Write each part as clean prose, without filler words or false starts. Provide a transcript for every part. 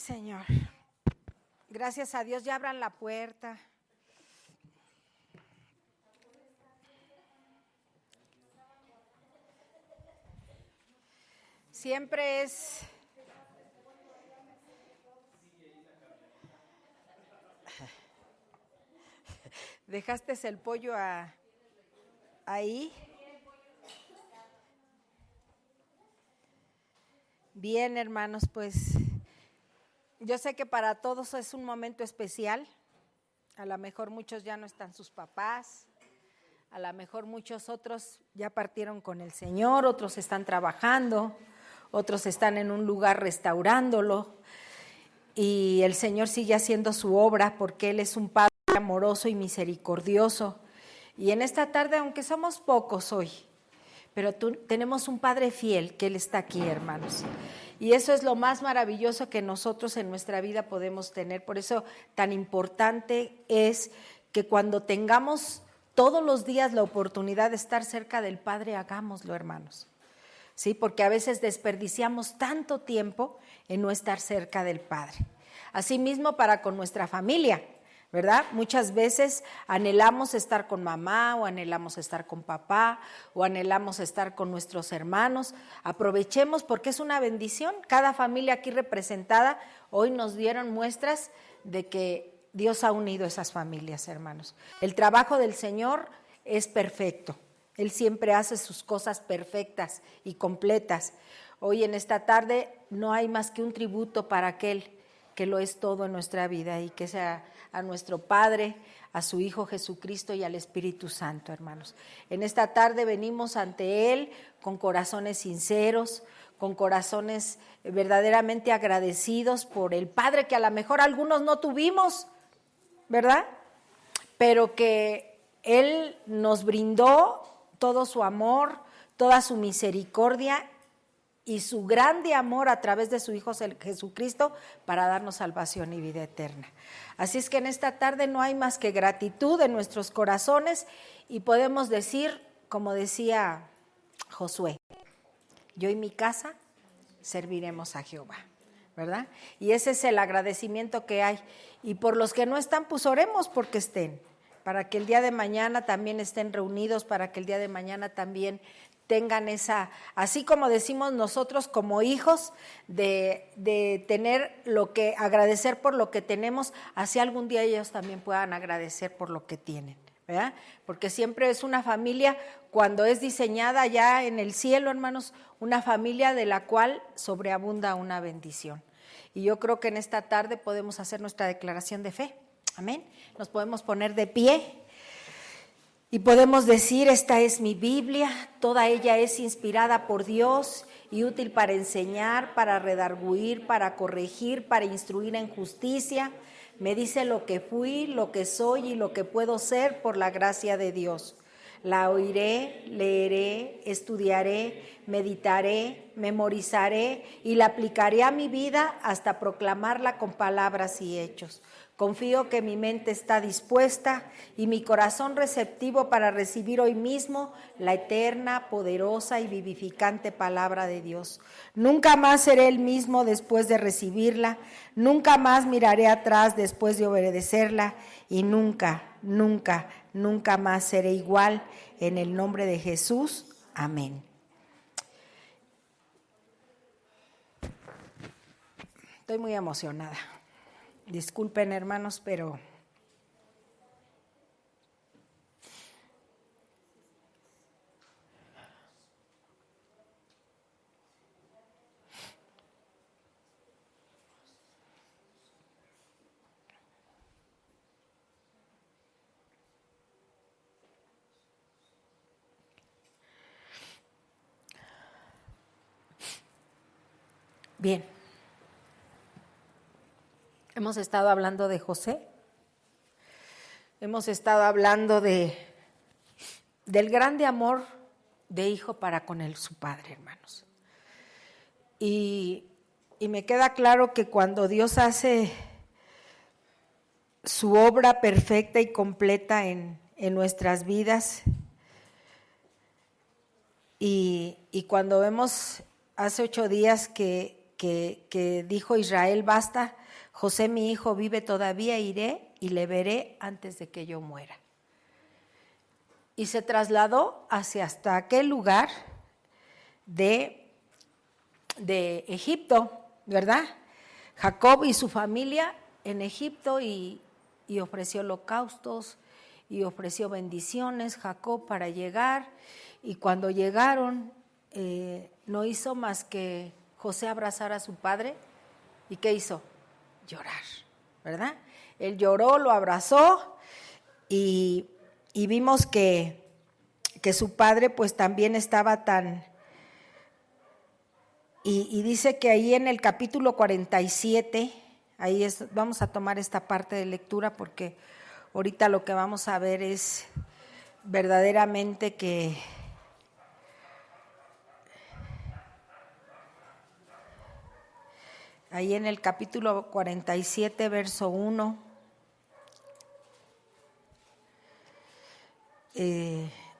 Señor. Gracias a Dios, ya abran la puerta. Siempre es... ¿Dejaste el pollo ahí? Bien, hermanos, pues yo sé que para todos es un momento especial. A lo mejor muchos ya no están sus papás, a lo mejor muchos otros ya partieron con el Señor, otros están trabajando, otros están en un lugar restaurándolo y el Señor sigue haciendo su obra porque Él es un Padre amoroso y misericordioso. Y en esta tarde, aunque somos pocos hoy, pero tenemos un Padre fiel, que Él está aquí, hermanos. Y eso es lo más maravilloso que nosotros en nuestra vida podemos tener. Por eso tan importante es que cuando tengamos todos los días la oportunidad de estar cerca del Padre, hagámoslo, hermanos. Sí, porque a veces desperdiciamos tanto tiempo en no estar cerca del Padre. Asimismo para con nuestra familia, ¿verdad? Muchas veces anhelamos estar con mamá o anhelamos estar con papá o anhelamos estar con nuestros hermanos. Aprovechemos porque es una bendición. Cada familia aquí representada hoy nos dieron muestras de que Dios ha unido esas familias, hermanos. El trabajo del Señor es perfecto. Él siempre hace sus cosas perfectas y completas. Hoy en esta tarde no hay más que un tributo para aquel que lo es todo en nuestra vida y que sea a nuestro Padre, a su Hijo Jesucristo y al Espíritu Santo, hermanos. En esta tarde venimos ante Él con corazones sinceros, con corazones verdaderamente agradecidos por el Padre que a lo mejor algunos no tuvimos, ¿verdad? Pero que Él nos brindó todo su amor, toda su misericordia y su grande amor a través de su Hijo Jesucristo para darnos salvación y vida eterna. Así es que en esta tarde no hay más que gratitud en nuestros corazones y podemos decir, como decía Josué, yo y mi casa serviremos a Jehová, ¿verdad? Y ese es el agradecimiento que hay. Y por los que no están, pues oremos porque estén, para que el día de mañana también estén reunidos, para que el día de mañana también tengan esa, así como decimos nosotros como hijos, de tener lo que, agradecer por lo que tenemos, así algún día ellos también puedan agradecer por lo que tienen, ¿verdad? Porque siempre es una familia, cuando es diseñada ya en el cielo, hermanos, una familia de la cual sobreabunda una bendición. Y yo creo que en esta tarde podemos hacer nuestra declaración de fe, amén. Nos podemos poner de pie. Y podemos decir, esta es mi Biblia, toda ella es inspirada por Dios y útil para enseñar, para redarguir, para corregir, para instruir en justicia. Me dice lo que fui, lo que soy y lo que puedo ser por la gracia de Dios. La oiré, leeré, estudiaré, meditaré, memorizaré y la aplicaré a mi vida hasta proclamarla con palabras y hechos. Confío que mi mente está dispuesta y mi corazón receptivo para recibir hoy mismo la eterna, poderosa y vivificante palabra de Dios. Nunca más seré el mismo después de recibirla, nunca más miraré atrás después de obedecerla y nunca, nunca, nunca más seré igual. En el nombre de Jesús, amén. Estoy muy emocionada. Disculpen, hermanos, pero bien. Hemos estado hablando de José, hemos estado hablando del grande amor de hijo para con su padre, hermanos. Y me queda claro que cuando Dios hace su obra perfecta y completa en nuestras vidas, y cuando vemos hace 8 días que que dijo Israel: basta, José mi hijo vive todavía, iré y le veré antes de que yo muera. Y se trasladó hasta aquel lugar de Egipto, ¿verdad? Jacob y su familia en Egipto y ofreció holocaustos y ofreció bendiciones Jacob para llegar, y cuando llegaron no hizo más que José abrazar a su padre. ¿Y qué hizo? Llorar, ¿verdad? Él lloró, lo abrazó y vimos que su padre pues también estaba tan... Y dice que ahí en el capítulo 47, vamos a tomar esta parte de lectura porque ahorita lo que vamos a ver es verdaderamente que ahí en el capítulo 47, verso 1,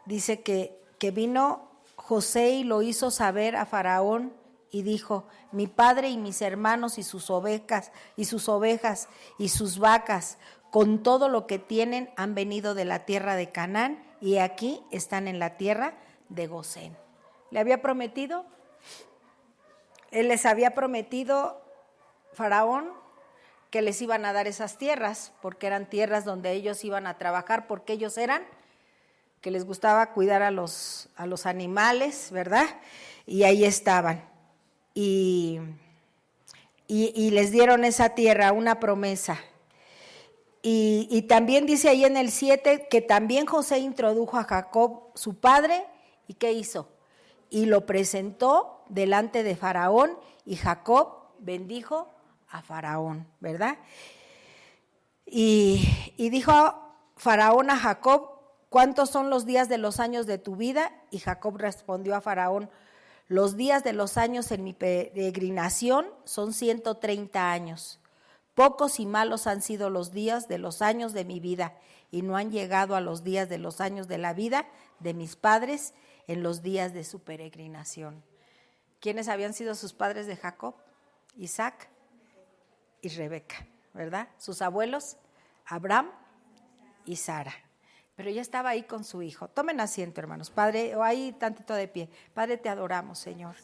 dice que vino José y lo hizo saber a Faraón y dijo: mi padre y mis hermanos y sus ovejas y sus vacas, con todo lo que tienen, han venido de la tierra de Canaán y aquí están en la tierra de Gosén. ¿Le había prometido? Él les había prometido, Faraón, que les iban a dar esas tierras, porque eran tierras donde ellos iban a trabajar, porque ellos eran, que les gustaba cuidar a los animales, ¿verdad? Y ahí estaban. Y les dieron esa tierra, una promesa. Y también dice ahí en el 7 que también José introdujo a Jacob, su padre, ¿y qué hizo? Y lo presentó delante de Faraón, y Jacob bendijo a Faraón, ¿verdad? Y dijo Faraón a Jacob: ¿cuántos son los días de los años de tu vida? Y Jacob respondió a Faraón: los días de los años en mi peregrinación son 130 años. Pocos y malos han sido los días de los años de mi vida, y no han llegado a los días de los años de la vida de mis padres en los días de su peregrinación. ¿Quiénes habían sido sus padres de Jacob? Isaac y Rebeca, ¿verdad? Sus abuelos, Abraham y Sara. Pero ella estaba ahí con su hijo. Tomen asiento, hermanos. Padre, o ahí tantito de pie. Padre, te adoramos, Señor.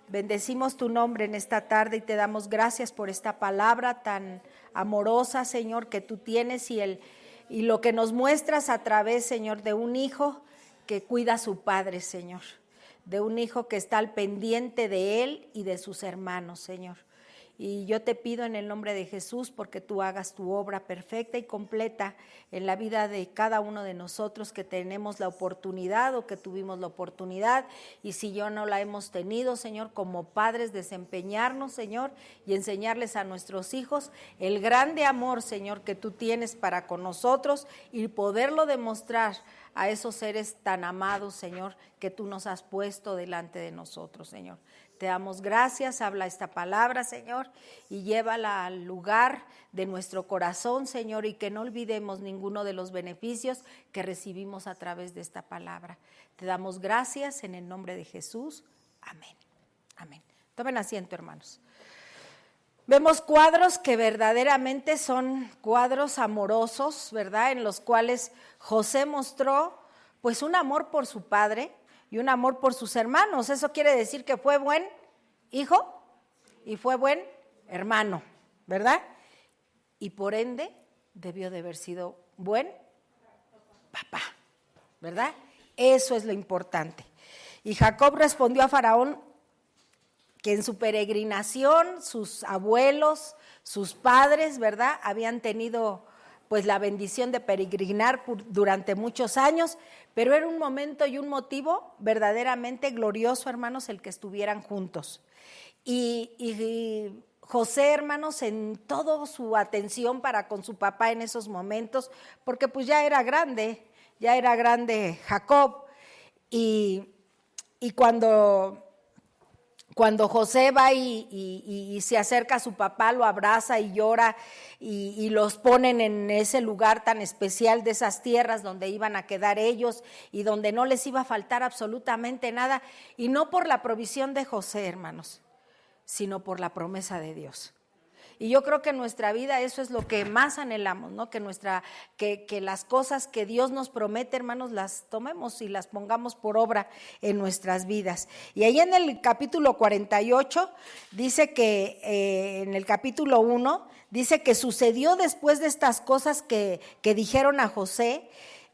Bendecimos tu nombre en esta tarde y te damos gracias por esta palabra tan amorosa, Señor, que tú tienes y lo que nos muestras a través, Señor, de un hijo que cuida a su padre, Señor. De un hijo que está al pendiente de él y de sus hermanos, Señor. Y yo te pido en el nombre de Jesús, porque tú hagas tu obra perfecta y completa en la vida de cada uno de nosotros que tenemos la oportunidad o que tuvimos la oportunidad, y si yo no la hemos tenido, Señor, como padres, desempeñarnos, Señor, y enseñarles a nuestros hijos el grande amor, Señor, que tú tienes para con nosotros, y poderlo demostrar a esos seres tan amados, Señor, que tú nos has puesto delante de nosotros, Señor. Te damos gracias, habla esta palabra, Señor, y llévala al lugar de nuestro corazón, Señor, y que no olvidemos ninguno de los beneficios que recibimos a través de esta palabra. Te damos gracias en el nombre de Jesús. Amén. Amén. Tomen asiento, hermanos. Vemos cuadros que verdaderamente son cuadros amorosos, ¿verdad? En los cuales José mostró pues un amor por su padre y un amor por sus hermanos. Eso quiere decir que fue buen hijo y fue buen hermano, ¿verdad? Y por ende debió de haber sido buen papá, ¿verdad? Eso es lo importante. Y Jacob respondió a Faraón que en su peregrinación sus abuelos, sus padres, ¿verdad?, habían tenido pues la bendición de peregrinar durante muchos años, pero era un momento y un motivo verdaderamente glorioso, hermanos, el que estuvieran juntos. Y José, hermanos, en toda su atención para con su papá en esos momentos, porque pues ya era grande Jacob, y cuando José va y se acerca a su papá, lo abraza y llora y los ponen en ese lugar tan especial de esas tierras donde iban a quedar ellos y donde no les iba a faltar absolutamente nada, y no por la provisión de José, hermanos, sino por la promesa de Dios. Y yo creo que en nuestra vida eso es lo que más anhelamos, ¿no? Que las cosas que Dios nos promete, hermanos, las tomemos y las pongamos por obra en nuestras vidas. Y ahí en el capítulo 48 dice que, en el capítulo 1, dice que sucedió después de estas cosas que dijeron a José,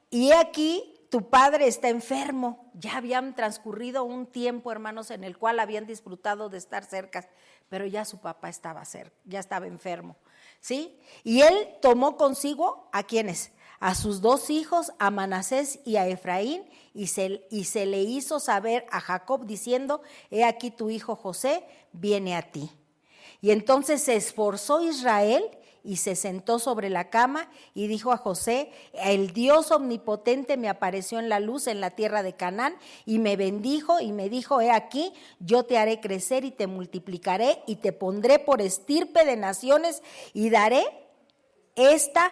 y he aquí tu padre está enfermo. Ya habían transcurrido un tiempo, hermanos, en el cual habían disfrutado de estar cerca, pero ya su papá estaba cerca, ya estaba enfermo, ¿sí? Y él tomó consigo, ¿a quiénes? A sus 2 hijos, a Manasés y a Efraín, y se le hizo saber a Jacob diciendo, he aquí tu hijo José viene a ti. Y entonces se esforzó Israel y se sentó sobre la cama y dijo a José, el Dios omnipotente me apareció en la luz en la tierra de Canaán y me bendijo y me dijo, he aquí, yo te haré crecer y te multiplicaré y te pondré por estirpe de naciones y daré esta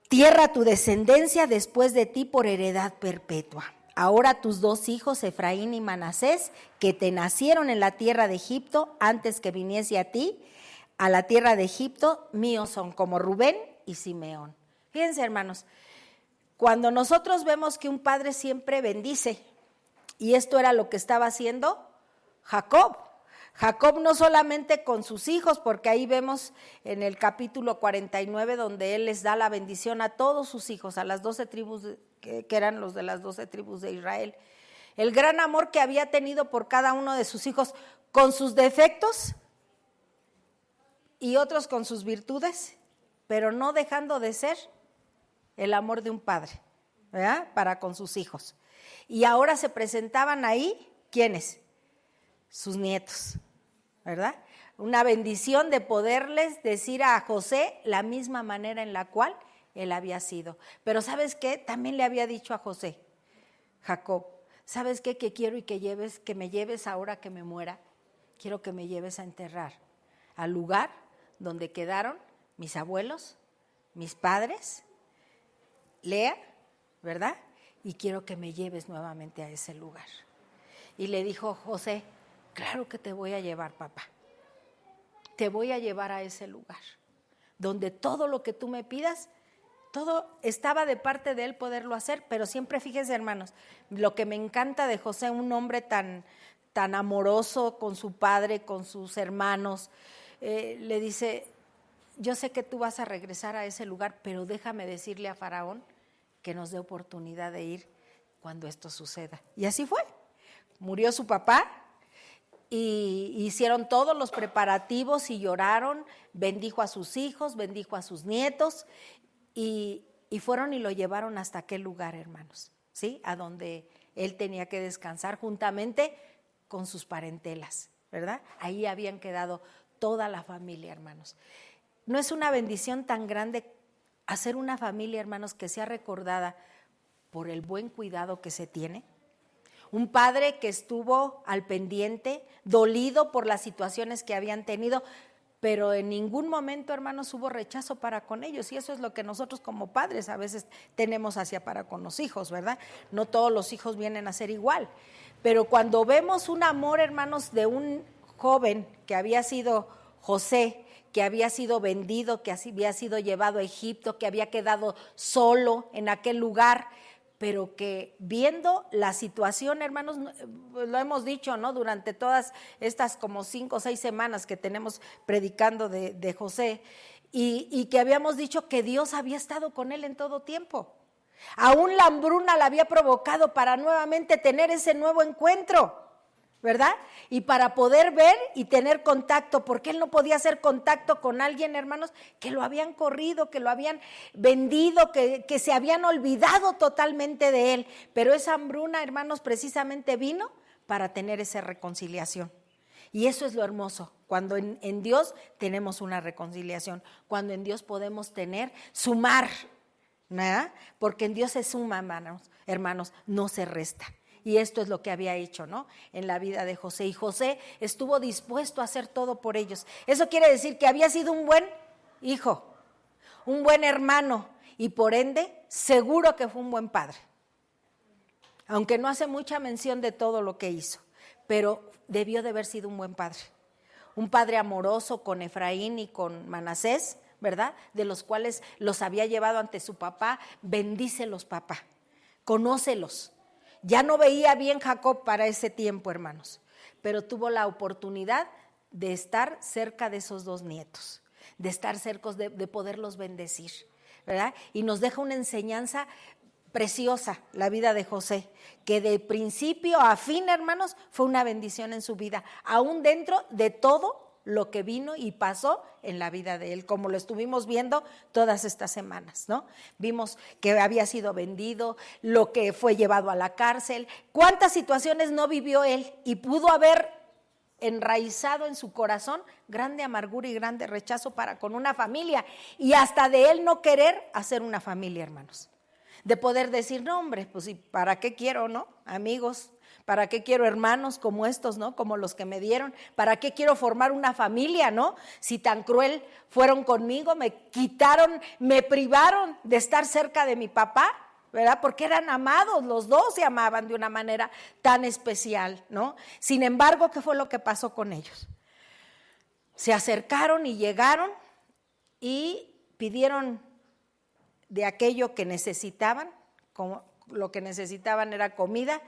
tierra a tu descendencia después de ti por heredad perpetua. Ahora tus 2 hijos, Efraín y Manasés, que te nacieron en la tierra de Egipto antes que viniese a ti, a la tierra de Egipto, míos son como Rubén y Simeón. Fíjense, hermanos, cuando nosotros vemos que un padre siempre bendice, y esto era lo que estaba haciendo Jacob. Jacob no solamente con sus hijos, porque ahí vemos en el capítulo 49 donde él les da la bendición a todos sus hijos, a las 12 tribus que eran los de las 12 tribus de Israel. El gran amor que había tenido por cada uno de sus hijos, con sus defectos y otros con sus virtudes, pero no dejando de ser el amor de un padre, ¿verdad? Para con sus hijos. Y ahora se presentaban ahí, ¿quiénes? Sus nietos, ¿verdad? Una bendición de poderles decir a José la misma manera en la cual él había sido. Pero ¿sabes qué? También le había dicho a José, Jacob, ¿sabes qué? Que quiero y que me lleves ahora que me muera, quiero que me lleves a enterrar al lugar donde quedaron mis abuelos, mis padres, Lea, ¿verdad? Y quiero que me lleves nuevamente a ese lugar. Y le dijo José, claro que te voy a llevar, papá. Te voy a llevar a ese lugar, donde todo lo que tú me pidas, todo estaba de parte de él poderlo hacer, pero siempre fíjense, hermanos, lo que me encanta de José, un hombre tan amoroso con su padre, con sus hermanos, le dice, yo sé que tú vas a regresar a ese lugar, pero déjame decirle a Faraón que nos dé oportunidad de ir cuando esto suceda. Y así fue. Murió su papá y hicieron todos los preparativos y lloraron, bendijo a sus hijos, bendijo a sus nietos y fueron y lo llevaron hasta aquel lugar, hermanos, ¿sí? A donde él tenía que descansar juntamente con sus parentelas, ¿verdad? Ahí habían quedado toda la familia, hermanos. ¿No es una bendición tan grande hacer una familia, hermanos, que sea recordada por el buen cuidado que se tiene? Un padre que estuvo al pendiente, dolido por las situaciones que habían tenido, pero en ningún momento, hermanos, hubo rechazo para con ellos, y eso es lo que nosotros como padres a veces tenemos hacia para con los hijos, ¿verdad? No todos los hijos vienen a ser igual, pero cuando vemos un amor, hermanos, de un joven que había sido José, que había sido vendido, que había sido llevado a Egipto, que había quedado solo en aquel lugar, pero que viendo la situación, hermanos, lo hemos dicho, ¿no? Durante todas estas como 5 o 6 semanas que tenemos predicando de José, y que habíamos dicho que Dios había estado con él en todo tiempo. Aún la hambruna la había provocado para nuevamente tener ese nuevo encuentro, ¿verdad? Y para poder ver y tener contacto, porque él no podía hacer contacto con alguien, hermanos, que lo habían corrido, que lo habían vendido, que se habían olvidado totalmente de él. Pero esa hambruna, hermanos, precisamente vino para tener esa reconciliación. Y eso es lo hermoso, cuando en Dios tenemos una reconciliación, cuando en Dios podemos sumar, ¿verdad? Porque en Dios se suma, hermanos, no se resta. Y esto es lo que había hecho, ¿no? En la vida de José. Y José estuvo dispuesto a hacer todo por ellos. Eso quiere decir que había sido un buen hijo, un buen hermano, y por ende, seguro que fue un buen padre. Aunque no hace mucha mención de todo lo que hizo, pero debió de haber sido un buen padre. un padre amoroso con Efraín y con Manasés, ¿verdad? De los cuales los había llevado ante su papá. Bendícelos, papá, conócelos. Ya no veía bien Jacob para ese tiempo, hermanos, pero tuvo la oportunidad de estar cerca de esos dos nietos, de estar cerca de poderlos bendecir, ¿verdad? Y nos deja una enseñanza preciosa la vida de José, que de principio a fin, hermanos, fue una bendición en su vida, aún dentro de todo lo que vino y pasó en la vida de él, como lo estuvimos viendo todas estas semanas, ¿no? Vimos que había sido vendido, lo que fue llevado a la cárcel, cuántas situaciones no vivió él y pudo haber enraizado en su corazón grande amargura y grande rechazo para con una familia, y hasta de él no querer hacer una familia, hermanos. De poder decir, no, hombre, pues ¿para qué quiero, no? Amigos, ¿para qué quiero hermanos como estos, no? Como los que me dieron. ¿Para qué quiero formar una familia, no? Si tan cruel fueron conmigo, me quitaron, me privaron de estar cerca de mi papá, ¿verdad? Porque eran amados, los dos se amaban de una manera tan especial, ¿no? Sin embargo, ¿qué fue lo que pasó con ellos? Se acercaron y llegaron y pidieron de aquello que necesitaban, como lo que necesitaban era comida,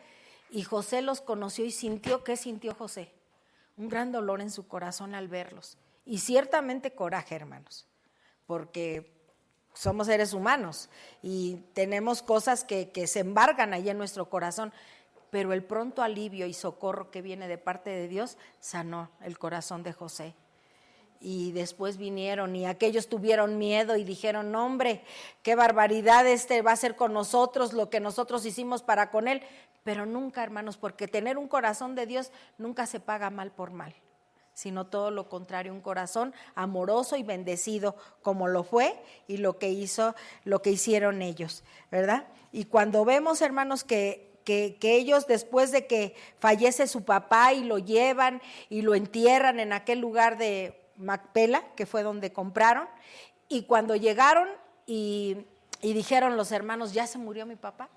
y José los conoció y sintió. ¿Qué sintió José? Un gran dolor en su corazón al verlos, y ciertamente coraje, hermanos, porque somos seres humanos y tenemos cosas que se embargan ahí en nuestro corazón, pero el pronto alivio y socorro que viene de parte de Dios sanó el corazón de José. Y después vinieron y aquellos tuvieron miedo y dijeron, no, hombre, qué barbaridad, va a ser con nosotros lo que nosotros hicimos para con él. Pero nunca, hermanos, porque tener un corazón de Dios nunca se paga mal por mal, sino todo lo contrario, un corazón amoroso y bendecido, como lo fue y lo que hicieron ellos, ¿verdad? Y cuando vemos, hermanos, que ellos, después de que fallece su papá y lo llevan y lo entierran en aquel lugar de Macpela, que fue donde compraron, y cuando llegaron y dijeron los hermanos, ya se murió mi papá,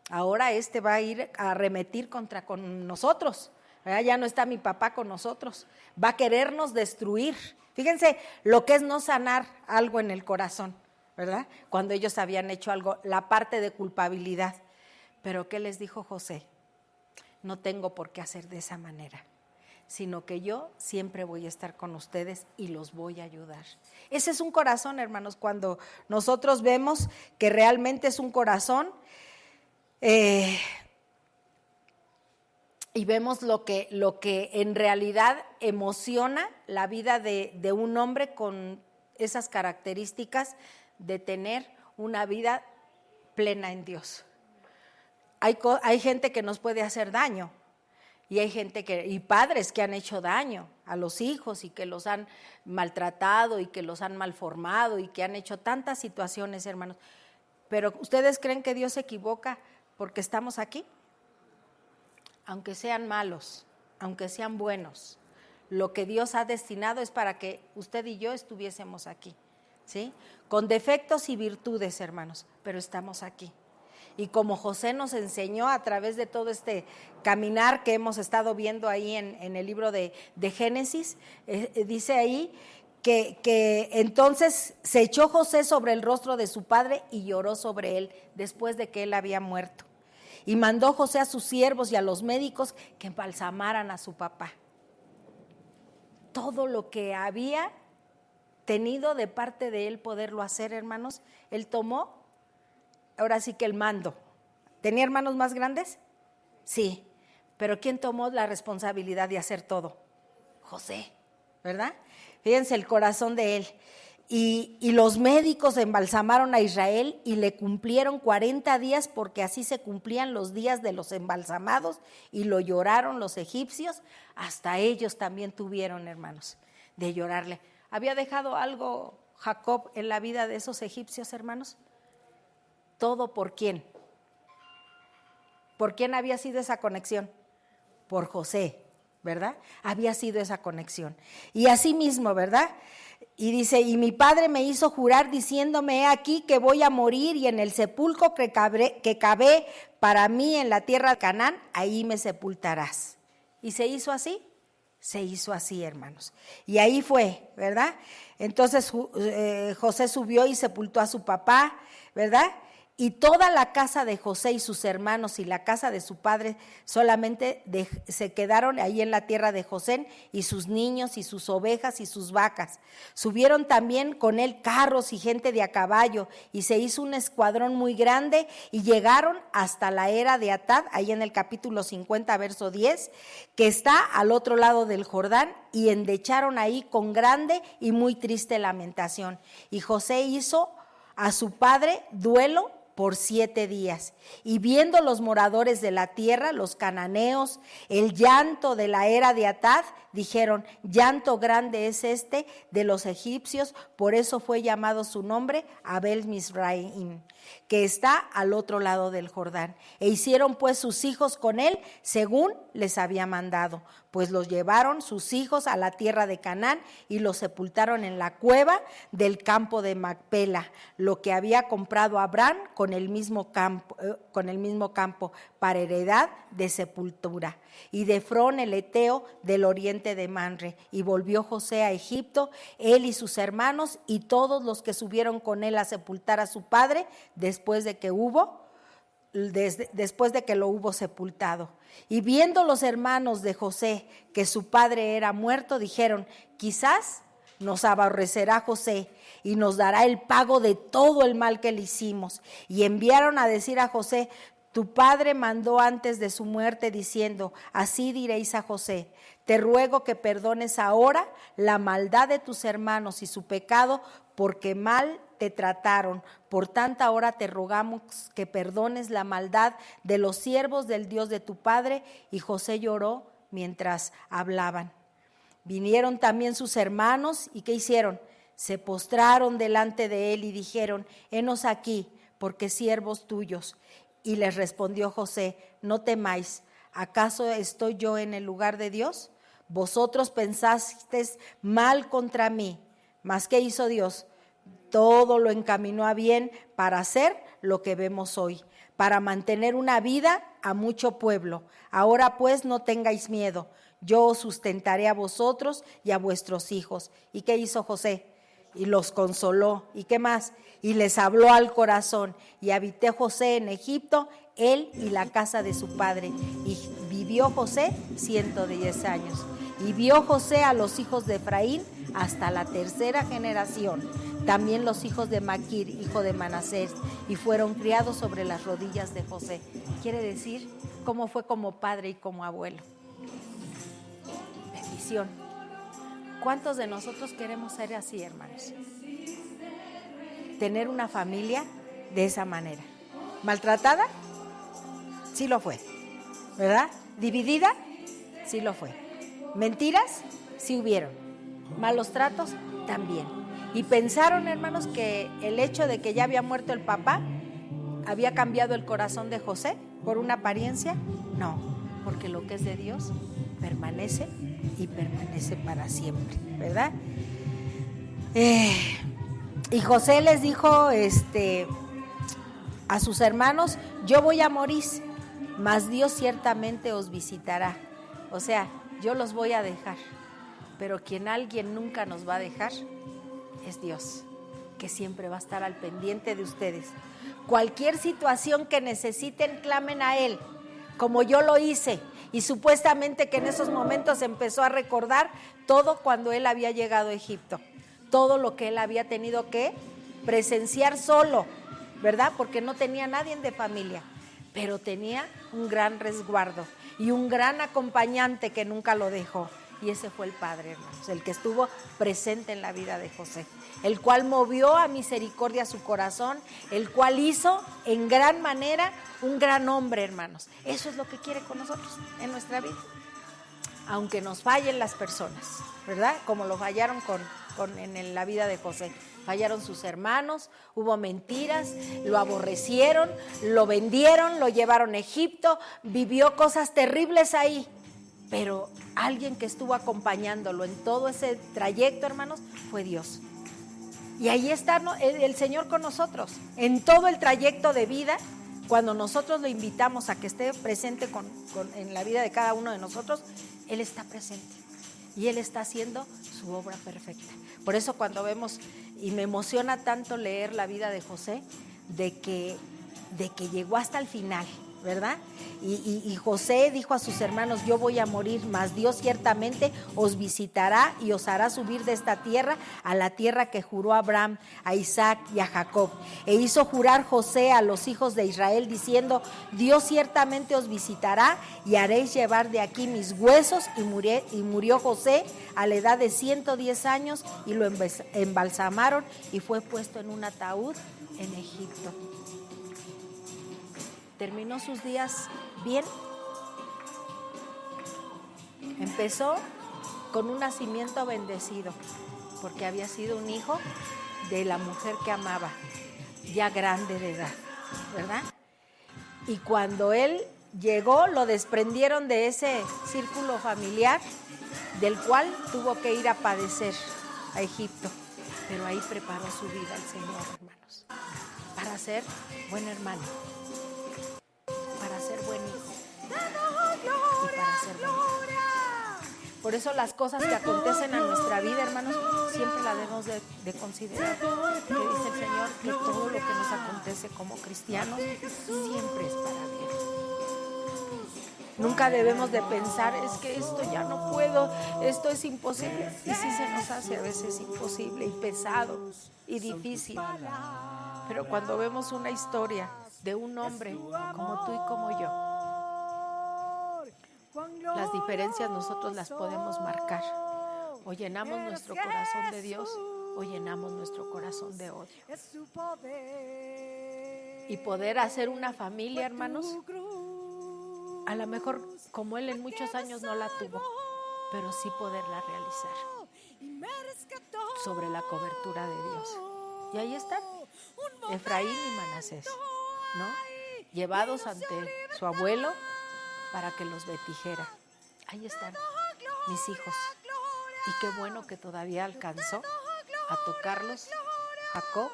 ahora va a ir a arremetir con nosotros, ¿verdad? Ya no está mi papá con nosotros, va a querernos destruir. Fíjense lo que es no sanar algo en el corazón, ¿verdad? Cuando ellos habían hecho algo, la parte de culpabilidad. Pero ¿qué les dijo José? No tengo por qué hacer de esa manera, sino que yo siempre voy a estar con ustedes y los voy a ayudar. Ese es un corazón, hermanos, cuando nosotros vemos que realmente es un corazón y vemos lo que en realidad emociona la vida de un hombre con esas características de tener una vida plena en Dios. Hay gente que nos puede hacer daño, y hay gente y padres que han hecho daño a los hijos y que los han maltratado y que los han malformado y que han hecho tantas situaciones, hermanos. Pero ¿ustedes creen que Dios se equivoca porque estamos aquí? Aunque sean malos, aunque sean buenos, lo que Dios ha destinado es para que usted y yo estuviésemos aquí, ¿sí? Con defectos y virtudes, hermanos, pero estamos aquí. Y como José nos enseñó a través de todo este caminar que hemos estado viendo ahí en el libro de Génesis, dice ahí que entonces se echó José sobre el rostro de su padre y lloró sobre él después de que él había muerto. Y mandó José a sus siervos y a los médicos que embalsamaran a su papá. Todo lo que había tenido de parte de él poderlo hacer, hermanos, él tomó. Ahora sí que el mando. ¿Tenía hermanos más grandes? Sí, pero ¿quién tomó la responsabilidad de hacer todo? José, ¿verdad? Fíjense el corazón de él. Y los médicos embalsamaron a Israel y le cumplieron 40 días, porque así se cumplían los días de los embalsamados, y lo lloraron los egipcios. Hasta ellos también tuvieron, hermanos, de llorarle. ¿Había dejado algo Jacob en la vida de esos egipcios, hermanos? ¿Todo por quién? ¿Por quién había sido esa conexión? Por José, ¿verdad? Había sido esa conexión. Y así mismo, ¿verdad? Y dice, y mi padre me hizo jurar diciéndome, he aquí que voy a morir, y en el sepulcro que cavé para mí en la tierra de Canaán, ahí me sepultarás. Y se hizo así. se hizo así, hermanos. Y ahí fue, ¿verdad? Entonces José subió y sepultó a su papá, ¿verdad? Y toda la casa de José y sus hermanos y la casa de su padre solamente se quedaron ahí en la tierra de José, y sus niños y sus ovejas y sus vacas. Subieron también con él carros y gente de a caballo, y se hizo un escuadrón muy grande, y llegaron hasta la era de Atad, ahí en el capítulo 50, verso 10, que está al otro lado del Jordán, y endecharon ahí con grande y muy triste lamentación. Y José hizo a su padre duelo por 7 días, y viendo los moradores de la tierra, los cananeos, el llanto de la era de Atad, dijeron: llanto grande es este de los egipcios, por eso fue llamado su nombre Abel Mizraim, que está al otro lado del Jordán. E hicieron pues sus hijos con él según les había mandado, pues los llevaron sus hijos a la tierra de Canaán y los sepultaron en la cueva del campo de Macpela, lo que había comprado Abraham con el mismo campo para heredad de sepultura, y de Efrón el Eteo del oriente de Manre. Y volvió José a Egipto, él y sus hermanos y todos los que subieron con él a sepultar a su padre después de que lo hubo sepultado. Y viendo los hermanos de José que su padre era muerto, dijeron: quizás nos aborrecerá José y nos dará el pago de todo el mal que le hicimos. Y enviaron a decir a José: tu padre mandó antes de su muerte diciendo: así diréis a José, te ruego que perdones ahora la maldad de tus hermanos y su pecado, porque mal te trataron. Por tanto, ahora te rogamos que perdones la maldad de los siervos del Dios de tu padre. Y José lloró mientras hablaban. Vinieron también sus hermanos, ¿y qué hicieron? Se postraron delante de él y dijeron: henos aquí, porque siervos tuyos. Y les respondió José: no temáis, ¿acaso estoy yo en el lugar de Dios? Vosotros pensasteis mal contra mí, mas ¿qué hizo Dios? Todo lo encaminó a bien para hacer lo que vemos hoy, para mantener una vida a mucho pueblo. Ahora pues no tengáis miedo, yo os sustentaré a vosotros y a vuestros hijos. ¿Y qué hizo José? Y los consoló. ¿Y qué más? Y les habló al corazón. Y habité José en Egipto, él y la casa de su padre. Y vivió José 110 años. Y vio José a los hijos de Efraín hasta la 3ª generación. También los hijos de Maquir, hijo de Manasés, y fueron criados sobre las rodillas de José. Quiere decir cómo fue como padre y como abuelo. Bendición. ¿Cuántos de nosotros queremos ser así, hermanos? Tener una familia de esa manera. ¿Maltratada? Sí lo fue, ¿verdad? ¿Dividida? Sí lo fue. ¿Mentiras? Sí hubieron. ¿Malos tratos? También. Y pensaron, hermanos, que el hecho de que ya había muerto el papá había cambiado el corazón de José por una apariencia. No, porque lo que es de Dios permanece y permanece para siempre, ¿verdad? Y José les dijo a sus hermanos: yo voy a morir, mas Dios ciertamente os visitará. O sea, yo los voy a dejar, pero quien alguien nunca nos va a dejar es Dios, que siempre va a estar al pendiente de ustedes. Cualquier situación que necesiten, clamen a Él, como yo lo hice. Y supuestamente que en esos momentos empezó a recordar todo cuando él había llegado a Egipto, todo lo que él había tenido que presenciar solo, ¿verdad? Porque no tenía nadie de familia, pero tenía un gran resguardo y un gran acompañante que nunca lo dejó. Y ese fue el Padre, hermanos, el que estuvo presente en la vida de José, el cual movió a misericordia su corazón, el cual hizo en gran manera un gran hombre, hermanos. Eso es lo que quiere con nosotros en nuestra vida. Aunque nos fallen las personas, ¿verdad? Como lo fallaron en la vida de José. Fallaron sus hermanos, hubo mentiras, lo aborrecieron, lo vendieron, lo llevaron a Egipto, vivió cosas terribles ahí. Pero alguien que estuvo acompañándolo en todo ese trayecto, hermanos, fue Dios. Y ahí está el Señor con nosotros, en todo el trayecto de vida. Cuando nosotros lo invitamos a que esté presente en la vida de cada uno de nosotros, Él está presente. y Él está haciendo su obra perfecta. Por eso cuando vemos, y me emociona tanto leer la vida de José, de que llegó hasta el final, ¿verdad? Y José dijo a sus hermanos: yo voy a morir, mas Dios ciertamente os visitará y os hará subir de esta tierra a la tierra que juró a Abraham, a Isaac y a Jacob. E hizo jurar José a los hijos de Israel diciendo: Dios ciertamente os visitará y haréis llevar de aquí mis huesos. Y murió José a la edad de 110 años y lo embalsamaron y fue puesto en un ataúd en Egipto. Terminó sus días bien. Empezó con un nacimiento bendecido, porque había sido un hijo de la mujer que amaba, ya grande de edad, ¿verdad? Y cuando él llegó, lo desprendieron de ese círculo familiar, del cual tuvo que ir a padecer a Egipto. Pero ahí preparó su vida el Señor, hermanos, para ser buen hermano, para ser buen hijo y para ser buen hijo. Por eso las cosas que acontecen en nuestra vida, hermanos, siempre las debemos de considerar. Que dice el Señor que todo lo que nos acontece como cristianos siempre es para bien. Nunca debemos de pensar: es que esto ya no puedo, esto es imposible. Y sí se nos hace a veces imposible y pesado y difícil. Pero cuando vemos una historia de un hombre como tú y como yo, las diferencias nosotros las podemos marcar. O llenamos nuestro corazón de Dios o llenamos nuestro corazón de odio. Y poder hacer una familia, hermanos, a lo mejor como él en muchos años no la tuvo, pero sí poderla realizar sobre la cobertura de Dios. Y ahí están Efraín y Manasés, ¿no? Llevados ante su abuelo para que los bendijera. Ahí están mis hijos. Y qué bueno que todavía alcanzó a tocarlos Jacob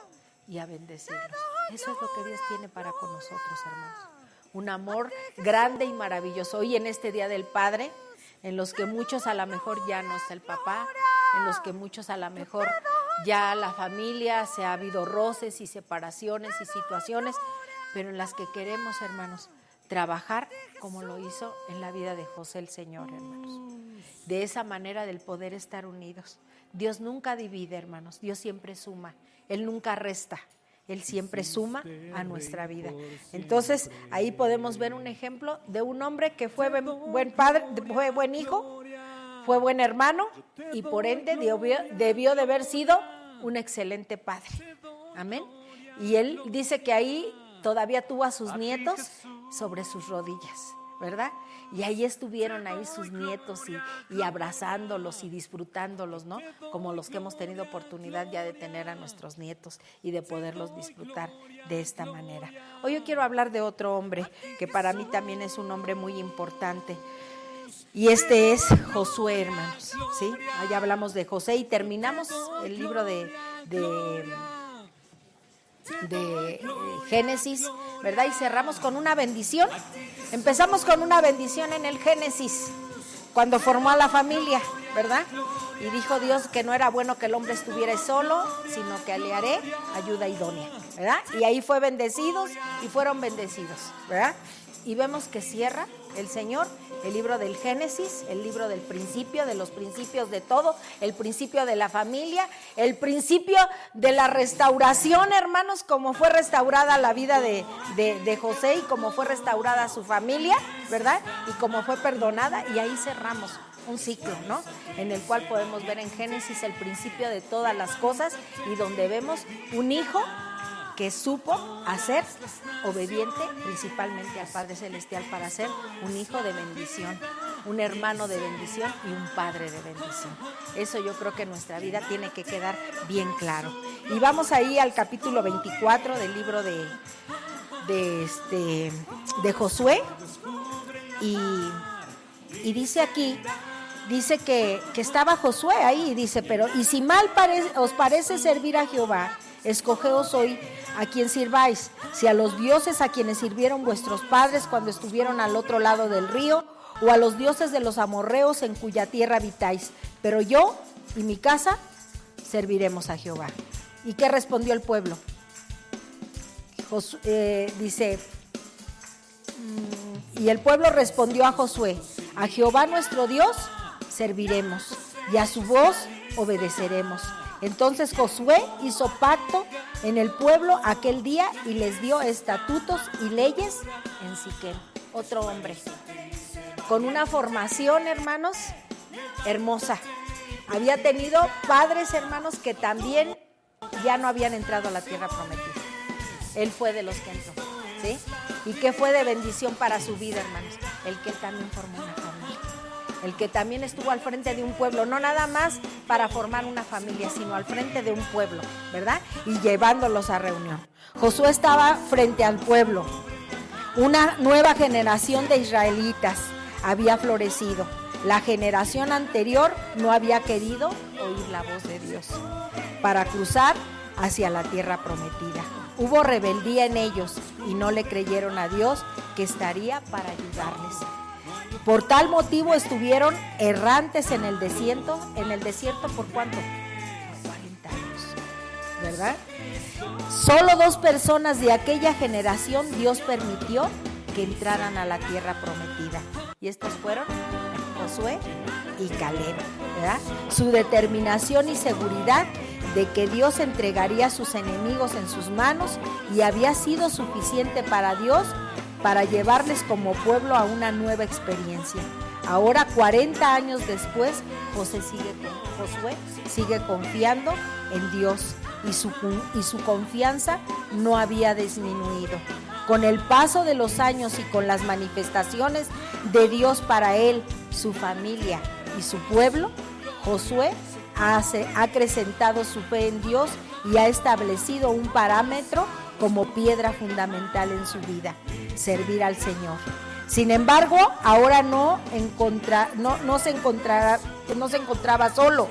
y a bendecirlos. Eso es lo que Dios tiene para con nosotros, hermanos. Un amor grande y maravilloso. Hoy en este Día del Padre, en los que muchos a lo mejor ya no está el papá, en los que muchos a lo mejor ya la familia, se ha habido roces y separaciones y situaciones, pero en las que queremos, hermanos, trabajar como lo hizo en la vida de José el Señor, hermanos. De esa manera del poder estar unidos. Dios nunca divide, hermanos, Dios siempre suma, Él nunca resta. Él siempre suma a nuestra vida. Entonces, ahí podemos ver un ejemplo de un hombre que fue buen padre, fue buen hijo, fue buen hermano y por ende debió de haber sido un excelente padre. Amén. Y él dice que ahí todavía tuvo a sus nietos sobre sus rodillas, ¿verdad? Y ahí estuvieron ahí sus nietos y abrazándolos y disfrutándolos, ¿no? Como los que hemos tenido oportunidad ya de tener a nuestros nietos y de poderlos disfrutar de esta manera. Hoy yo quiero hablar de otro hombre que para mí también es un hombre muy importante. Y este es Josué, hermanos, ¿sí? Allá hablamos de José y terminamos el libro de Génesis, ¿verdad? Y cerramos con una bendición. Empezamos con una bendición en el Génesis, cuando formó a la familia, ¿verdad? Y dijo Dios que no era bueno que el hombre estuviera solo, sino que le haré ayuda idónea, ¿verdad? Y ahí fue bendecidos y fueron bendecidos, ¿verdad? Y vemos que cierra el Señor el libro del Génesis, el libro del principio, de los principios de todo, el principio de la familia, el principio de la restauración, hermanos, como fue restaurada la vida de José y como fue restaurada su familia, ¿verdad? Y como fue perdonada, y ahí cerramos un ciclo, ¿no? En el cual podemos ver en Génesis el principio de todas las cosas y donde vemos un hijo que supo hacer obediente principalmente al Padre Celestial para ser un hijo de bendición, un hermano de bendición y un padre de bendición. Eso yo creo que en nuestra vida tiene que quedar bien claro. Y vamos ahí al capítulo 24 del libro de Josué y dice aquí, dice que estaba Josué ahí y dice, pero y si mal os parece servir a Jehová, escogeos hoy a quien sirváis, si a los dioses a quienes sirvieron vuestros padres cuando estuvieron al otro lado del río, o a los dioses de los amorreos en cuya tierra habitáis, pero yo y mi casa serviremos a Jehová. ¿Y qué respondió el pueblo? Dice, y el pueblo respondió a Josué: a Jehová nuestro Dios serviremos y a su voz obedeceremos. Entonces Josué hizo pacto en el pueblo aquel día y les dio estatutos y leyes en Siquem. Otro hombre con una formación, hermanos, hermosa. Había tenido padres, hermanos, que también ya no habían entrado a la tierra prometida. Él fue de los que entró, ¿sí? ¿Y qué fue de bendición para su vida, hermanos? El que él también formó una familia. El que también estuvo al frente de un pueblo, no nada más para formar una familia, sino al frente de un pueblo, ¿verdad? Y llevándolos a reunión. Josué estaba frente al pueblo. Una nueva generación de israelitas había florecido. La generación anterior no había querido oír la voz de Dios para cruzar hacia la tierra prometida. Hubo rebeldía en ellos y no le creyeron a Dios que estaría para ayudarles. Por tal motivo estuvieron errantes en el desierto. ¿En el desierto por cuánto? 40 años, ¿verdad? Solo 2 personas de aquella generación Dios permitió que entraran a la tierra prometida. Y estos fueron Josué y Caleb, ¿verdad? Su determinación y seguridad de que Dios entregaría a sus enemigos en sus manos y había sido suficiente para Dios para llevarles como pueblo a una nueva experiencia. Ahora, 40 años después, Josué sigue confiando en Dios y su confianza no había disminuido. Con el paso de los años y con las manifestaciones de Dios para él, su familia y su pueblo, Josué ha acrecentado su fe en Dios y ha establecido un parámetro como piedra fundamental en su vida: servir al Señor. Sin embargo, ahora no se encontraba solo.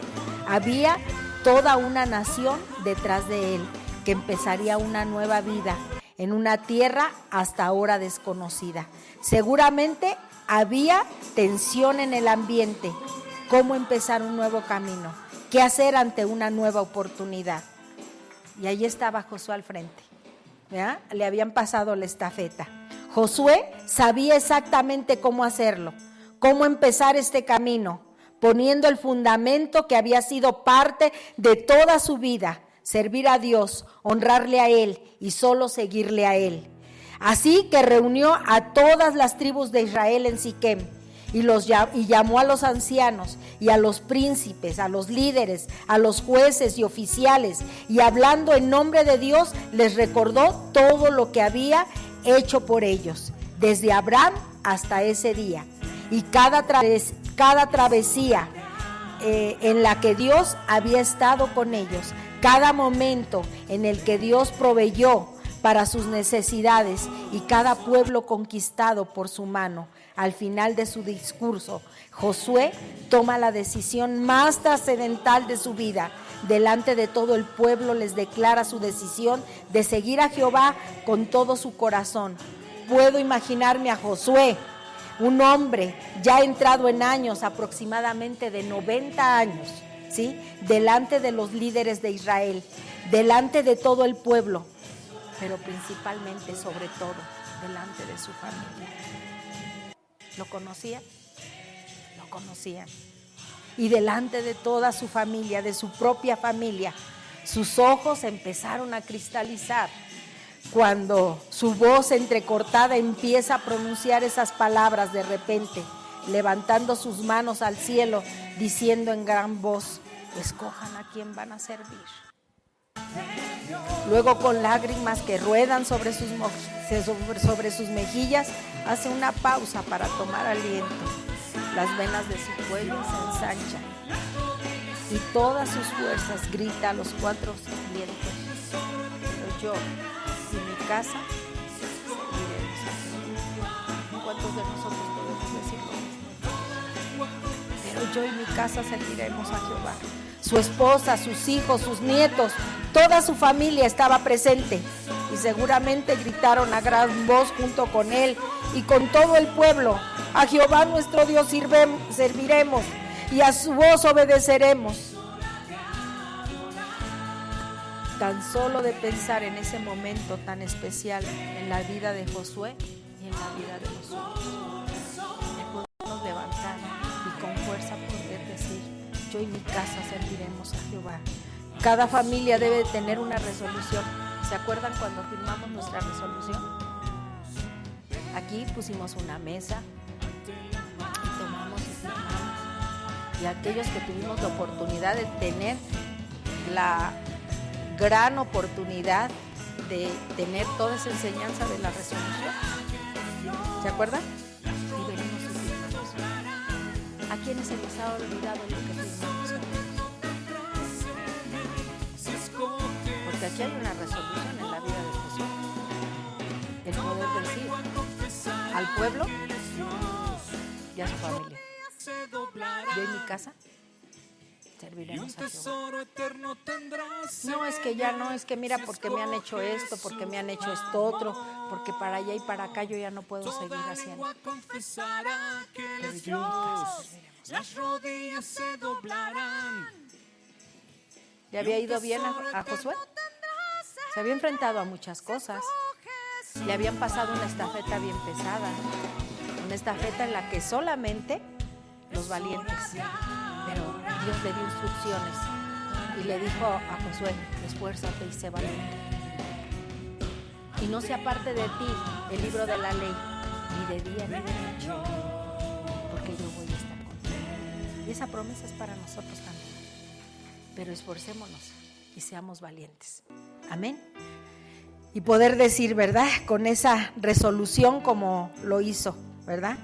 Había toda una nación detrás de él que empezaría una nueva vida en una tierra hasta ahora desconocida. Seguramente había tensión en el ambiente. ¿Cómo empezar un nuevo camino? ¿Qué hacer ante una nueva oportunidad? Y ahí estaba Josué al frente, ¿ya? Le habían pasado la estafeta. Josué sabía exactamente cómo hacerlo, cómo empezar este camino, poniendo el fundamento que había sido parte de toda su vida: servir a Dios, honrarle a Él y solo seguirle a Él. Así que reunió a todas las tribus de Israel en Siquem y llamó a los ancianos y a los príncipes, a los líderes, a los jueces y oficiales, y hablando en nombre de Dios les recordó todo lo que había hecho por ellos, desde Abraham hasta ese día, y cada travesía en la que Dios había estado con ellos, cada momento en el que Dios proveyó para sus necesidades y cada pueblo conquistado por su mano. Al final de su discurso, Josué toma la decisión más trascendental de su vida. Delante de todo el pueblo les declara su decisión de seguir a Jehová con todo su corazón. Puedo imaginarme a Josué, un hombre ya entrado en años, aproximadamente de 90 años, ¿sí? Delante de los líderes de Israel, delante de todo el pueblo, pero principalmente, sobre todo, delante de su familia. ¿Lo conocía? Lo conocían. Y delante de toda su familia, de su propia familia, sus ojos empezaron a cristalizar cuando su voz entrecortada empieza a pronunciar esas palabras de repente, levantando sus manos al cielo, diciendo en gran voz: escojan a quién van a servir. Luego, con lágrimas que ruedan sobre sus mejillas, hace una pausa para tomar aliento. Las venas de su cuello se ensanchan y todas sus fuerzas grita a los 4 vientos: pero yo y mi casa serviremos a Jehová. ¿Cuántos de nosotros podemos decir lo mismo? Pero yo y mi casa serviremos a Jehová. Su esposa, sus hijos, sus nietos, toda su familia estaba presente y seguramente gritaron a gran voz junto con él y con todo el pueblo: A Jehová nuestro Dios serviremos y a su voz obedeceremos. Tan solo de pensar en ese momento tan especial en la vida de Josué y en la vida de nosotros, podemos levantar y con fuerza poder decir: yo y mi casa serviremos a Jehová. Cada familia debe tener una resolución. ¿Se acuerdan cuando firmamos nuestra resolución? Aquí pusimos una mesa y tomamos y firmamos. Y aquellos que tuvimos la oportunidad de tener la gran oportunidad de tener toda esa enseñanza de la resolución, ¿se acuerdan? Y venimos y firmamos. ¿A quiénes se les ha olvidado lo que firmamos? Porque aquí hay una resolución en la vida de Jesús. El poder decir al pueblo y a su familia: yo y mi casa serviremos a Jehová. No, es que ya no, es que mira, porque me han hecho esto, porque me han hecho esto otro, porque para allá y para acá yo ya no puedo seguir haciendo. Pero yo y mi casa serviremos a Jehová. ¿Le había ido bien a Josué? Se había enfrentado a muchas cosas. Le habían pasado una estafeta bien pesada, una estafeta en la que solamente los valientes, pero Dios le dio instrucciones y le dijo a Josué: esfuérzate y sé valiente, y no se aparte de ti el libro de la ley, ni de día ni de noche, porque yo voy a estar contigo. Y esa promesa es para nosotros también. Pero esforcémonos y seamos valientes. Amén. Y poder decir, ¿verdad?, con esa resolución como lo hizo, ¿verdad?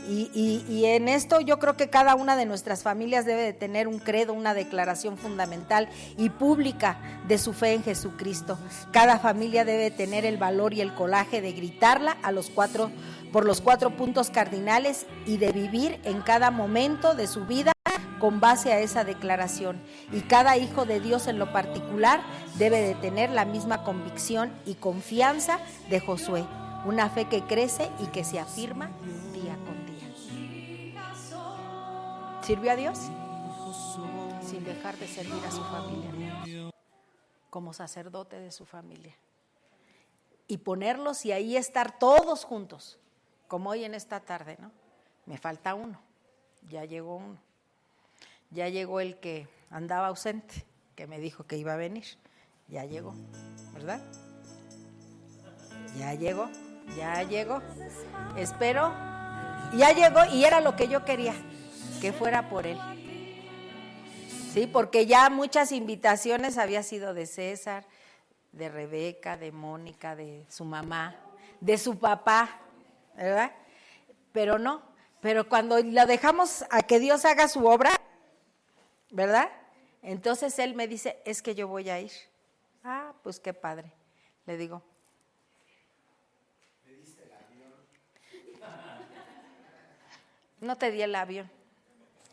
Y en esto yo creo que cada una de nuestras familias debe de tener un credo, una declaración fundamental y pública de su fe en Jesucristo. Cada familia debe tener el valor y el coraje de gritarla por los 4 puntos cardinales y de vivir en cada momento de su vida con base a esa declaración. Y cada hijo de Dios en lo particular debe de tener la misma convicción y confianza de Josué, una fe que crece y que se afirma día con día. ¿Sirvió a Dios? Sin dejar de servir a su familia, como sacerdote de su familia, y ponerlos y ahí estar todos juntos, como hoy en esta tarde, ¿no? Me falta uno, ya llegó uno. Ya llegó el que andaba ausente, que me dijo que iba a venir. Ya llegó, ¿verdad? Ya llegó. Espero. Ya llegó y era lo que yo quería, que fuera por él. Sí, porque ya muchas invitaciones había sido de César, de Rebeca, de Mónica, de su mamá, de su papá, ¿verdad? Pero no, pero cuando lo dejamos a que Dios haga su obra, ¿verdad? Entonces él me dice: es que yo voy a ir. Ah, pues qué padre. Le digo: ¿me diste el avión? No te di el avión.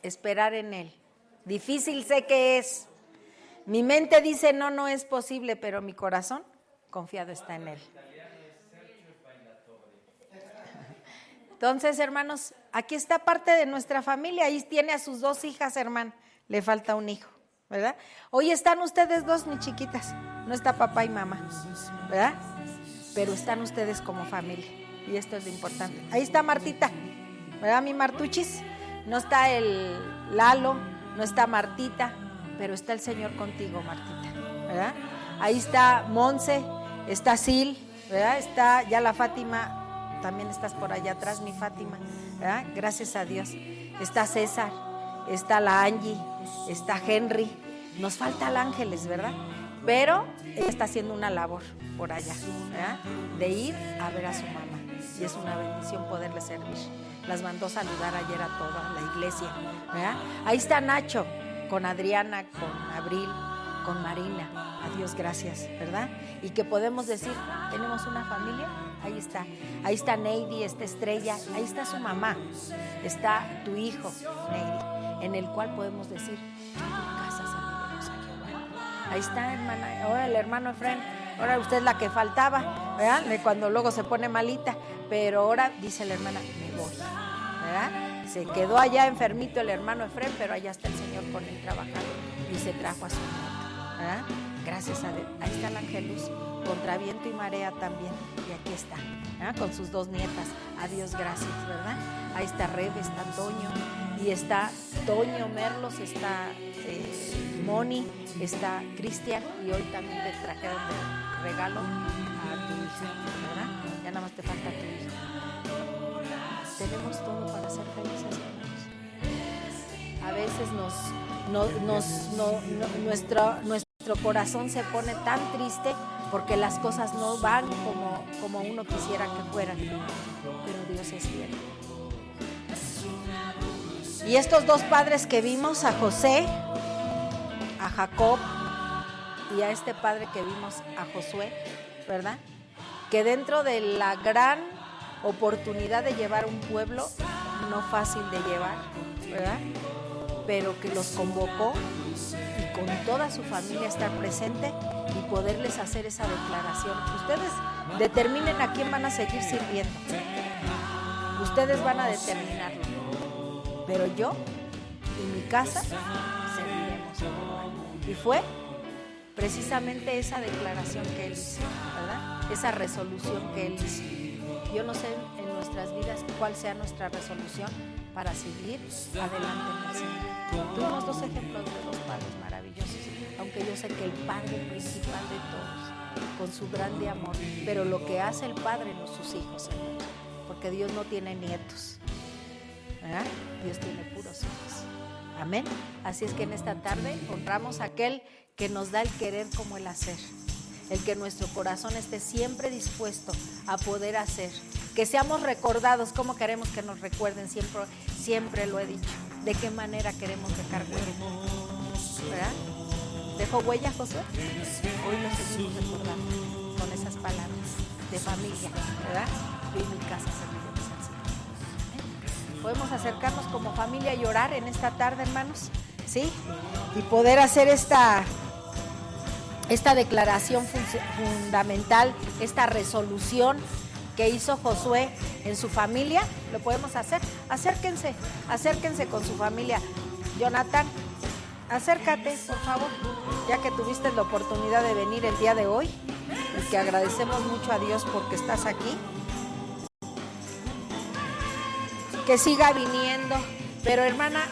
Esperar en él. Difícil sé que es. Mi mente dice no es posible, pero mi corazón confiado está en él. Entonces, hermanos, aquí está parte de nuestra familia. Ahí tiene a sus 2 hijas, hermano. Le falta un hijo, ¿verdad? Hoy están ustedes 2, ni chiquitas. No está papá y mamá, ¿verdad? Pero están ustedes como familia. Y esto es lo importante. Ahí está Martita, ¿verdad? Mi Martuchis. No está el Lalo, no está Martita, pero está el Señor contigo, Martita, ¿verdad? Ahí está Monse, está Sil, ¿verdad? Está ya la Fátima, también estás por allá atrás, mi Fátima, ¿verdad? Gracias a Dios. Está César, está la Angie, está Henry, nos falta el Ángeles, ¿verdad? Pero ella está haciendo una labor por allá, ¿verdad? De ir a ver a su mamá, y es una bendición poderle servir. Las mandó saludar ayer a toda la iglesia, ¿verdad? Ahí está Nacho, con Adriana, con Abril, con Marina. A Dios gracias, ¿verdad? Y que podemos decir, tenemos una familia. Ahí está Neidy, está Estrella, ahí está su mamá, está tu hijo, Neidy, en el cual podemos decir, casa serviremos a Jehová. Ahí está, hermana, ahora el hermano Efraín, ahora usted es la que faltaba, ¿verdad? De cuando luego se pone malita, pero ahora dice la hermana, me voy, ¿verdad? ¿verdad? Se quedó allá enfermito el hermano Efrén, pero allá está el Señor con él trabajando y se trajo a su nieto, ¿verdad? Gracias a Dios. Ahí está el Ángelus, contra viento y marea también, y aquí está, ¿verdad? Con sus 2 nietas. A Dios gracias, ¿verdad? Ahí está Rebe, está Toño, y está Toño Merlos, está Moni, está Cristian, y hoy también te trajeron de regalo a tu hija, ¿verdad? Ya nada más te falta tu hija. Tenemos todo para ser felices, hermanos. A veces nuestro corazón se pone tan triste porque las cosas no van como uno quisiera que fueran, pero Dios es fiel. Y estos 2 padres que vimos, a José, a Jacob y a este padre que vimos, a Josué, ¿verdad? Que dentro de la gran oportunidad de llevar un pueblo, no fácil de llevar, ¿verdad? Pero que los convocó y con toda su familia estar presente y poderles hacer esa declaración. Ustedes determinen a quién van a seguir sirviendo. Ustedes van a determinarlo. Pero yo y mi casa serviremos a Jehová. Y fue precisamente esa declaración que él hizo, ¿verdad? Esa resolución que él hizo. Yo no sé en nuestras vidas cuál sea nuestra resolución para seguir adelante en el Señor. Tuvimos 2 ejemplos de 2 padres maravillosos, aunque yo sé que el padre principal de todos, con su grande amor, pero lo que hace el padre no sus hijos, hermanos, porque Dios no tiene nietos, ¿verdad? Dios tiene puros hijos. Amén. Así es que en esta tarde honramos a aquel que nos da el querer como el hacer. El que nuestro corazón esté siempre dispuesto a poder hacer, que seamos recordados. ¿Cómo queremos que nos recuerden? Siempre lo he dicho. ¿De qué manera queremos dejar huella? ¿Verdad? ¿Dejó huella, Josué? Hoy lo seguimos recordando con esas palabras de familia, ¿verdad? Yo y mi casa serviremos al Señor. Podemos acercarnos como familia y orar en esta tarde, hermanos, ¿sí? Y poder hacer esta declaración fundamental, esta resolución que hizo Josué en su familia. Lo podemos hacer. Acérquense con su familia. Jonathan, acércate, por favor, ya que tuviste la oportunidad de venir el día de hoy y que agradecemos mucho a Dios porque estás aquí. Que siga viniendo. Pero hermana,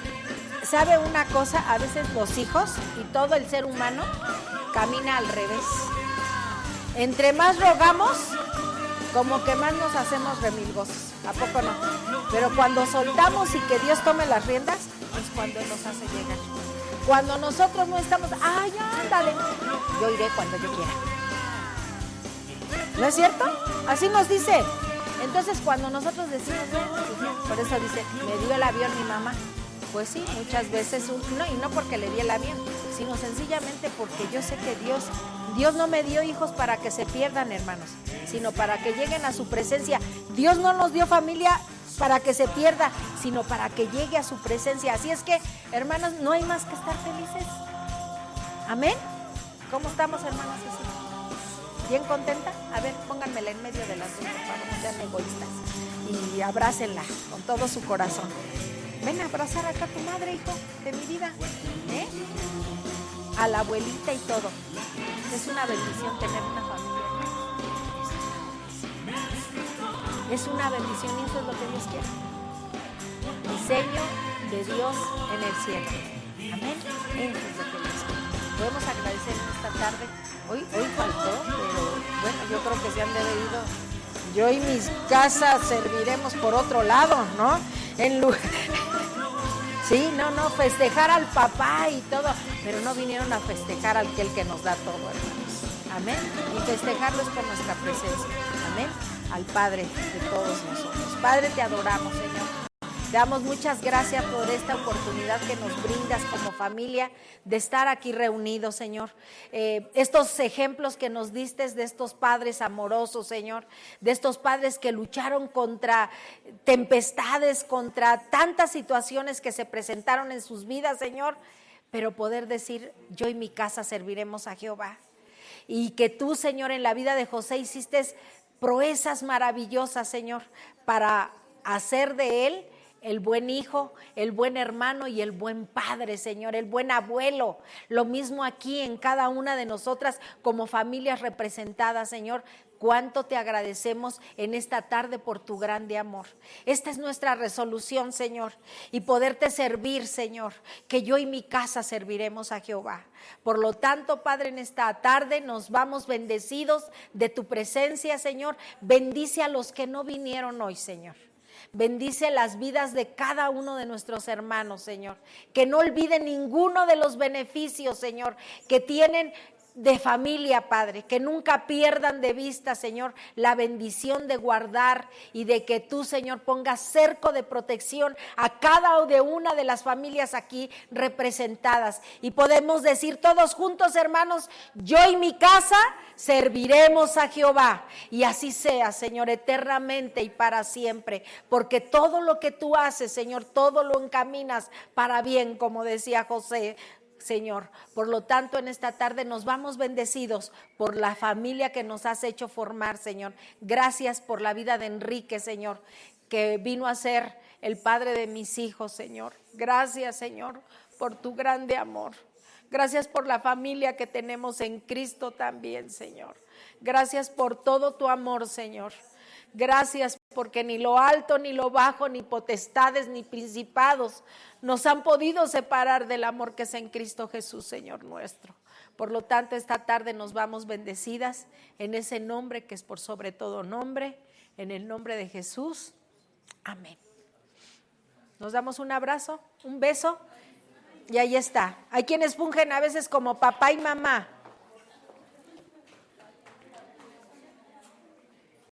¿sabe una cosa? A veces los hijos y todo el ser humano camina al revés. Entre más rogamos, como que más nos hacemos remilgosos. ¿A poco no? Pero cuando soltamos y que Dios tome las riendas, es cuando Él nos hace llegar. Cuando nosotros no estamos, ¡ay, ándale! Yo iré cuando yo quiera. ¿No es cierto? Así nos dice. Entonces cuando nosotros decimos, por eso dice, me dio el avión mi mamá. Pues sí, muchas veces, y no porque le di el avión, sino sencillamente porque yo sé que Dios no me dio hijos para que se pierdan, hermanos, sino para que lleguen a su presencia. Dios no nos dio familia para que se pierda, sino para que llegue a su presencia. Así es que, hermanos, no hay más que estar felices. Amén. ¿Cómo estamos, hermanos? ¿Bien contenta? A ver, pónganmela en medio de las dos, por favor, no sean egoístas. Y abrácenla con todo su corazón. Ven a abrazar acá a tu madre, hijo, de mi vida, ¿eh? A la abuelita y todo. Es una bendición tener una familia. Es una bendición y eso es lo que Dios quiere. Diseño de Dios en el cielo. Amén. Eso es lo que Dios quiere. Podemos agradecer en esta tarde. Hoy faltó, pero bueno, yo creo que se han de haber ido. Yo y mis casas serviremos por otro lado, ¿no? En lugar... Sí, no, festejar al papá y todo, pero no vinieron a festejar al que nos da todo, hermanos. Amén. Y festejarlo es con nuestra presencia. Amén. Al Padre de todos nosotros. Padre, te adoramos, Señor. Te damos muchas gracias por esta oportunidad que nos brindas como familia de estar aquí reunidos, Señor. Estos ejemplos que nos diste de estos padres amorosos, Señor, de estos padres que lucharon contra tempestades, contra tantas situaciones que se presentaron en sus vidas, Señor, pero poder decir, yo y mi casa serviremos a Jehová. Y que tú, Señor, en la vida de José hiciste proezas maravillosas, Señor, para hacer de él el buen hijo, el buen hermano y el buen padre, Señor, el buen abuelo. Lo mismo aquí en cada una de nosotras como familias representadas, Señor. Cuánto te agradecemos en esta tarde por tu grande amor. Esta es nuestra resolución, Señor, y poderte servir, Señor, que yo y mi casa serviremos a Jehová. Por lo tanto, Padre, en esta tarde nos vamos bendecidos de tu presencia, Señor. Bendice a los que no vinieron hoy, Señor. Bendice las vidas de cada uno de nuestros hermanos, Señor. Que no olviden ninguno de los beneficios, Señor, que tienen de familia, Padre, que nunca pierdan de vista, Señor, la bendición de guardar y de que tú, Señor, pongas cerco de protección a cada de una de las familias aquí representadas. Y podemos decir todos juntos, hermanos, yo y mi casa serviremos a Jehová. Y así sea, Señor, eternamente y para siempre, porque todo lo que tú haces, Señor, todo lo encaminas para bien, como decía José, Señor. Por lo tanto, en esta tarde nos vamos bendecidos por la familia que nos has hecho formar, Señor. Gracias por la vida de Enrique, Señor, que vino a ser el padre de mis hijos, Señor. Gracias, Señor, por tu grande amor. Gracias por la familia que tenemos en Cristo también, Señor. Gracias por todo tu amor, Señor. Gracias porque ni lo alto, ni lo bajo, ni potestades, ni principados nos han podido separar del amor que es en Cristo Jesús, Señor nuestro. Por lo tanto, esta tarde nos vamos bendecidas en ese nombre que es por sobre todo nombre, en el nombre de Jesús. Amén. Nos damos un abrazo, un beso y ahí está. Hay quienes fungen a veces como papá y mamá.